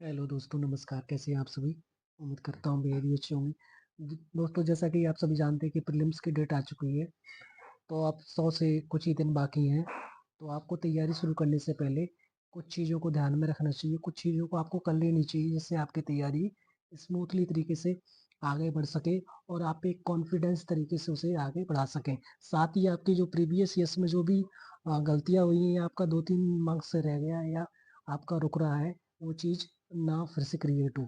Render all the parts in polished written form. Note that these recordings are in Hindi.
हेलो दोस्तों, नमस्कार। कैसे हैं आप सभी? उम्मीद करता हूँ बेहद ही अच्छे होंगे। दोस्तों, जैसा कि आप सभी जानते हैं कि प्रीलिम्स की डेट आ चुकी है, तो अब 100 से कुछ ही दिन बाकी हैं। तो आपको तैयारी शुरू करने से पहले कुछ चीज़ों को ध्यान में रखना चाहिए, कुछ चीज़ों को आपको कर लेनी चाहिए, जिससे आपकी तैयारी स्मूथली तरीके से आगे बढ़ सके और आप एक कॉन्फिडेंस तरीके से उसे आगे बढ़ा सकें। साथ ही आपकी जो प्रीवियस ईयर्स में जो भी गलतियाँ हुई हैं, आपका 2-3 मार्क्स से रह गया है या आपका रुक रहा है, वो चीज़ ना फिर से क्रिएट हो।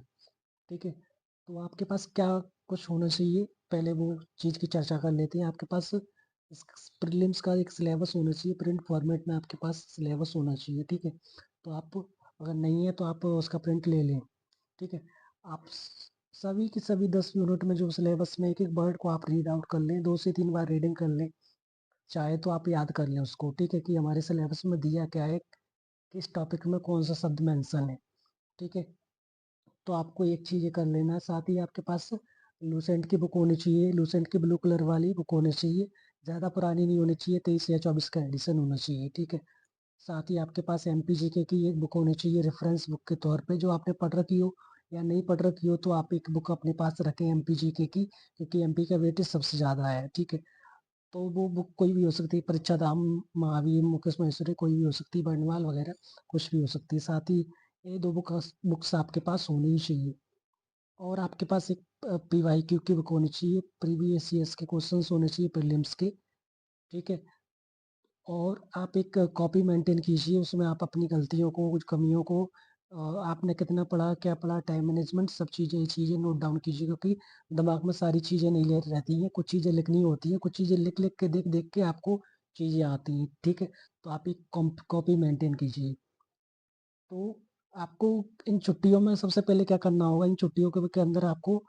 ठीक है? तो आपके पास क्या कुछ होना चाहिए, पहले वो चीज़ की चर्चा कर लेते हैं। आपके पास इस प्रीलिम्स का एक सिलेबस होना चाहिए, प्रिंट फॉर्मेट में आपके पास सिलेबस होना चाहिए, ठीक है? तो आप अगर नहीं है तो आप उसका प्रिंट ले लें, ठीक है? आप सभी की सभी 10 मिनट में जो सिलेबस में एक-एक वर्ड को आप रीड आउट कर लें, 2 से 3 बार रीडिंग कर लें। चाहे तो आप याद कर लें उसको, ठीक है? कि हमारे सिलेबस में दिया क्या है, किस टॉपिक में कौन-सा शब्द मेंशन है, ठीक है? तो आपको एक चीज़ ये कर लेना है, साथ ही आपके पास लूसेंट की बुक होनी चाहिए, लूसेंट की ब्लू कलर वाली बुक होनी चाहिए। ज़्यादा पुरानी नहीं होनी चाहिए, 23 या 24 का एडिशन होना चाहिए, ठीक है? साथ ही आपके पास एमपीजीके की एक बुक होनी चाहिए रेफ़रेंस बुक के तौर पे, जो आपने पढ़ रखी हो या नहीं पढ़ रखी हो, तो आप एक बुक अपने पास रखें एमपीजीके की, क्योंकि एमपी का वेटेज सबसे ज़्यादा है, ठीक है? तो वो बुक कोई भी हो सकती है, परीक्षाधाम, महावीर, मुकेश महेश्वरी, कोई भी हो सकती है, बर्नवाल वगैरह कुछ भी हो सकती है। साथ ही ये 2 बुक्स आपके पास होनी ही चाहिए। और आपके पास एक पीवाईक्यू की बुक होनी चाहिए, प्रीवियस ईयर्स के क्वेश्चंस होने चाहिए प्रीलिम्स के, ठीक है? और आप एक कॉपी मेंटेन कीजिए, उसमें आप अपनी गलतियों को, कुछ कमियों को, आपने कितना पढ़ा, क्या पढ़ा, टाइम मैनेजमेंट, सब चीज़ें, ये चीज़ें नोट डाउन कीजिए, क्योंकि दिमाग में सारी चीज़ें नहीं ले रहती हैं, कुछ चीज़ें लिखनी होती हैं, कुछ चीज़ें लिख-लिख के, देख-देख के आपको चीज़ें आती हैं, ठीक है? तो आप एक कॉपी मेंटेन कीजिए। तो आपको इन छुट्टियों में सबसे पहले क्या करना होगा, इन छुट्टियों के अंदर आपको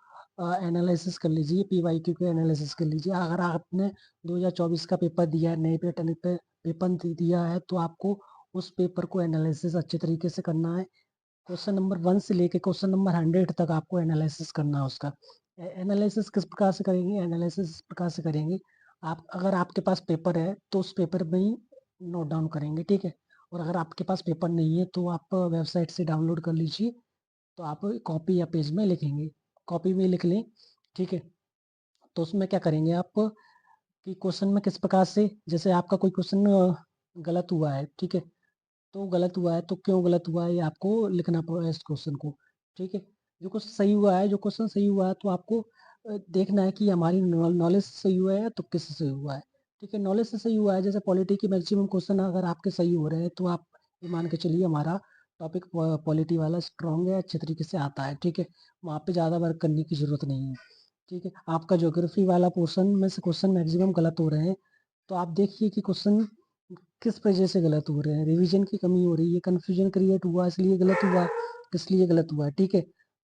एनालिसिस कर लीजिए, पीवाईक्यू के एनालिसिस कर लीजिए। अगर आपने 2024 का पेपर दिया है, नए पैटर्न पे पेपर दिया है, तो आपको उस पेपर को एनालिसिस अच्छे तरीके से करना है। क्वेश्चन नंबर 1 से लेके क्वेश्चन नंबर 100 तक आपको एनालिसिस करना है उसका। एनालिसिस किस प्रकार से करेंगे? एनालिसिस इस प्रकार से करेंगे, आप अगर आपके पास पेपर है, तो उस पेपर में ही नोट डाउन करेंगे, ठीक है? और अगर आपके पास पेपर नहीं है, तो आप वेबसाइट से डाउनलोड कर लीजिए, तो आप कॉपी या पेज में लिखेंगे। कॉपी में लिख लें, ठीक है? तो उसमें क्या करेंगे आप, कि क्वेश्चन में किस प्रकार से, जैसे आपका कोई क्वेश्चन गलत हुआ है, ठीक है? तो गलत हुआ है, तो क्यों गलत हुआ है, ये आपको लिखना पड़ेगा इस क्वेश्चन को, ठीक है? जो क्वेश्चन सही हुआ है, जो क्वेश्चन सही हुआ है, तो आपको देखना है कि हमारी नॉलेज से सही हुआ है या तुक्के से सही हुआ है, ठीक है? नॉलेज से सही हुआ है, जैसे पॉलिटी के मैक्सिमम क्वेश्चन अगर आपके सही हो रहे हैं, तो आप ये मान के चलिए हमारा टॉपिक पॉलिटी वाला स्ट्रॉन्ग है, अच्छे तरीके से आता है, ठीक है? वहाँ पे ज़्यादा वर्क करने की ज़रूरत नहीं है, ठीक है? आपका ज्योग्राफी वाला पोर्शन में से क्वेश्चन मैक्सिमम गलत हो रहे हैं, तो आप देखिए कि क्वेश्चन किस वजह से गलत हो रहे हैं, रिवीजन की कमी हो रही है, कन्फ्यूजन क्रिएट हुआ इसलिए गलत हुआ, किस लिए गलत हुआ है, ठीक है?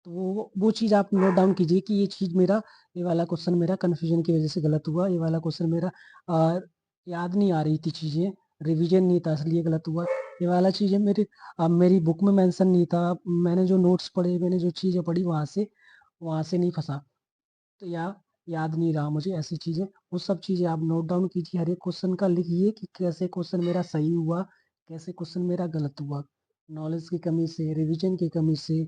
तो वो चीज़ आप नोट डाउन कीजिए कि ये चीज़ मेरा, ये वाला क्वेश्चन मेरा कन्फ्यूजन की वजह से गलत हुआ, ये वाला क्वेश्चन मेरा याद नहीं आ रही थी चीज़ें, रिवीजन नहीं था इसलिए गलत हुआ, ये वाला चीज़ें मेरी बुक में मेंशन नहीं था, मैंने जो नोट्स पढ़े, मैंने जो चीज़ें पढ़ी वहाँ से नहीं फँसा, तो या याद नहीं रहा मुझे, ऐसी चीज़ें, वो सब चीज़ें आप नोट डाउन कीजिए, हर एक क्वेश्चन का लिखिए कि कैसे क्वेश्चन मेरा सही हुआ, कैसे क्वेश्चन मेरा गलत हुआ। नॉलेज की कमी से, रिवीजन की कमी से,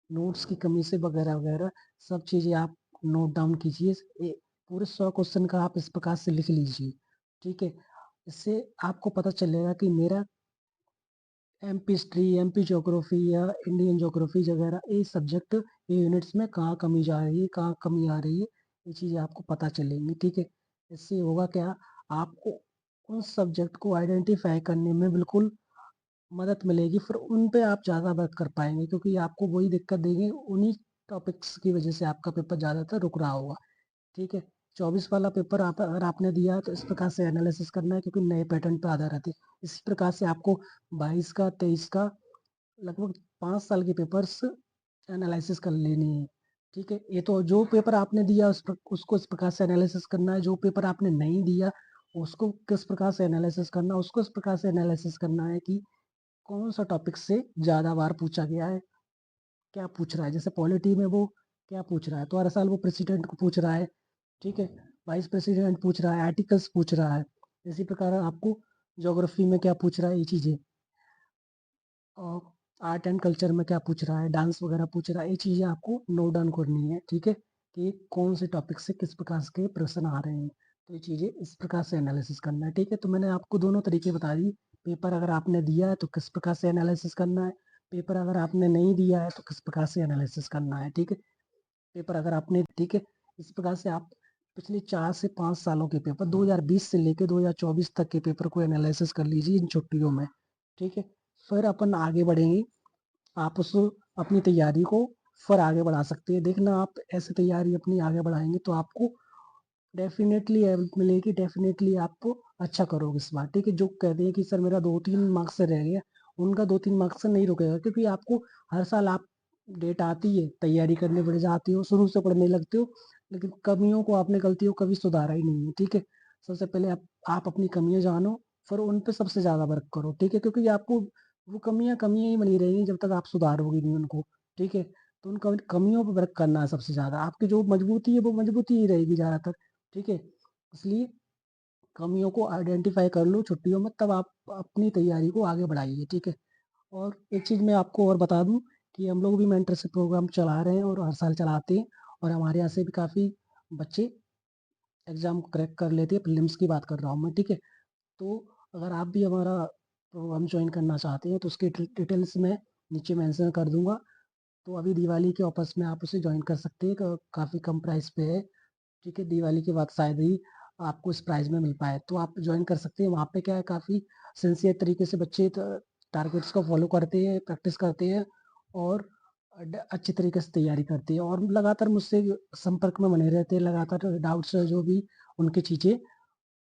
नोट्स की कमी से, वगैरह-वगैरह सब चीज़ें आप नोट डाउन कीजिए। पूरे 100 क्वेश्चन का आप इस प्रकार से लिख लीजिए, ठीक है? इससे आपको पता चलेगा कि मेरा एमपी हिस्ट्री, एमपी ज्योग्राफी या इंडियन ज्योग्राफी वगैरह, ये सब्जेक्ट, ये यूनिट्स में कहाँ कमी जा रही है, कहाँ कमी आ रही है, ये चीज़ें आपको पता चलेंगी, ठीक है? इससे होगा क्या, आपको उन सब्जेक्ट को आइडेंटिफ़ाई करने में बिल्कुल मदद मिलेगी, फिर उन पे आप ज़्यादा वर्क कर पाएँगे, क्योंकि आपको वही दिक्कत देंगे, उन्हीं टॉपिक्स की वजह से आपका पेपर ज़्यादातर रुक रहा होगा, ठीक है? 24 वाला पेपर आप अगर आपने दिया है, तो इस प्रकार से एनालिसिस करना है, क्योंकि नए पैटर्न पे आधारित है। इसी प्रकार से आपको 22 का, 23 का, लगभग 5 साल के पेपर्स एनालिसिस कर लेनी है, ठीक है? ये तो जो पेपर आपने दिया उसको इस प्रकार से एनालिसिस करना है, जो पेपर आपने नहीं दिया, उसको किस प्रकार से एनालिसिस करना है, उसको इस प्रकार से एनालिसिस करना है कि कौन-सा टॉपिक से ज़्यादा बार पूछा गया है, क्या पूछ रहा है? जैसे पॉलिटी में वो क्या पूछ रहा है, तो हर साल वो प्रेसिडेंट को पूछ रहा है, ठीक है? वाइस प्रेसिडेंट पूछ रहा है, आर्टिकल्स पूछ रहा है। इसी प्रकार आपको ज्योग्राफी में क्या पूछ रहा है, ये चीज़ें। आर्ट एंड कल्चर में क्या पूछ रहा है, डांस वगैरह पूछ रहा है, ये चीज़ें आपको नोट डाउन करनी है, ठीक है? कि कौन से टॉपिक से किस प्रकार के प्रश्न आ रहे हैं, तो ये चीज़ें इस प्रकार से एनालिसिस करना है, ठीक है? तो मैंने आपको दोनों तरीके बता दिए, पेपर अगर आपने दिया है तो किस प्रकार से एनालिसिस करना है, पेपर अगर आपने नहीं दिया है तो किस प्रकार से एनालिसिस करना है, ठीक है? पेपर अगर आपने, ठीक है, इस प्रकार से आप पिछले 4 से 5 सालों के पेपर 2020 से लेके 2024 तक के पेपर को एनालिसिस कर लीजिए इन छुट्टियों में, ठीक है? फिर अपन आगे बढ़ेंगे, आप उस अपनी तैयारी को फिर आगे बढ़ा सकते हैं। देखना आप ऐसे तैयारी अपनी आगे बढ़ाएँगे तो आपको डेफ़िनेटली हेल्प मिलेगी, डेफ़िनेटली आप अच्छा करोगे इस बार, ठीक है? जो कहते हैं कि सर मेरा 2-3 मार्क्स से रह गया, उनका 2-3 मार्क्स से नहीं रुकेगा, क्योंकि आपको हर साल आप डेट आती है, तैयारी करने बैठ जाते हो, शुरू से पढ़ने लगते हो, लेकिन कमियों को, आपने गलतियों को कभी सुधारा ही नहीं है, ठीक है? सबसे पहले आप अपनी कमियाँ जानो, फिर उन पे सबसे ज़्यादा वर्क करो, ठीक है? क्योंकि आपको वो कमियाँ कमियाँ ही बनी रहेंगी जब तक आप सुधारोगे नहीं उनको, ठीक है? तो उन कमियों पे वर्क करना है सबसे ज़्यादा, आपकी जो मजबूती है वो मजबूती ही रहेगी ज़्यादातर, ठीक है? इसलिए कमियों को आइडेंटिफ़ाई कर लो छुट्टियों में, तब आप अपनी तैयारी को आगे बढ़ाइए, ठीक है? और एक चीज़ मैं आपको और बता दूँ कि हम लोग भी मेंटरशिप प्रोग्राम चला रहे हैं और हर साल चलाते हैं, और हमारे यहाँ से भी काफ़ी बच्चे एग्ज़ाम क्रैक कर लेते हैं, प्रीलिम्स की बात कर रहा हूँ मैं, ठीक है? तो अगर आप भी हमारा प्रोग्राम जॉइन करना चाहते हैं तो उसकी डिटेल्स मैं नीचे मेंशन कर दूँगा। तो अभी दिवाली के ऑफर्स में आप उसे जॉइन कर सकते हैं, काफ़ी कम प्राइस पे है, ठीक है? दिवाली के बाद शायद ही आपको इस प्राइस में मिल पाए, तो आप जॉइन कर सकते हैं। वहाँ पे क्या है, काफ़ी सिंसियर तरीके से बच्चे टारगेट्स को फॉलो करते हैं, प्रैक्टिस करते हैं, और अच्छी तरीके से तैयारी करते हैं, और लगातार मुझसे संपर्क में बने रहते हैं, लगातार डाउट्स जो भी उनकी चीज़ें,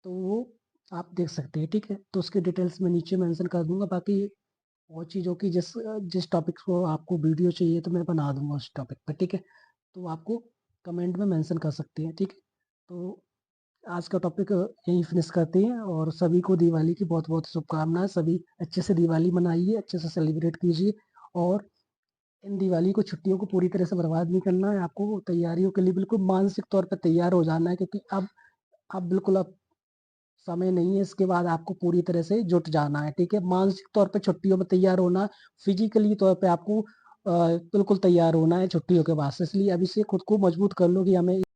तो वो आप देख सकते हैं, ठीक है? तो उसकी डिटेल्स मैं नीचे मेंशन कर दूँगा। बाकी और चीज़ों की जिस टॉपिक को आपको वीडियो चाहिए तो मैं बना दूँगा उस टॉपिक पे, ठीक है? तो आपको कमेंट में मेंशन कर सकते हैं, ठीक है? तो आज का टॉपिक यहीं फिनिश करते हैं, और सभी को दिवाली की बहुत-बहुत शुभकामनाएँ। सभी अच्छे से दिवाली मनाइए, अच्छे से सेलिब्रेट कीजिए, और इन दिवाली को, छुट्टियों को पूरी तरह से बर्बाद नहीं करना है। आपको तैयारियों के लिए बिल्कुल मानसिक तौर पे तैयार हो जाना है, क्योंकि अब बिल्कुल अब समय नहीं है, इसके बाद आपको पूरी तरह से जुट जाना है, ठीक है? मानसिक तौर पे छुट्टियों में तैयार होना, फिज़िकली तौर पे आपको बिल्कुल तैयार होना है छुट्टियों के बाद से, इसलिए अभी से खुद को मजबूत कर लो कि हमें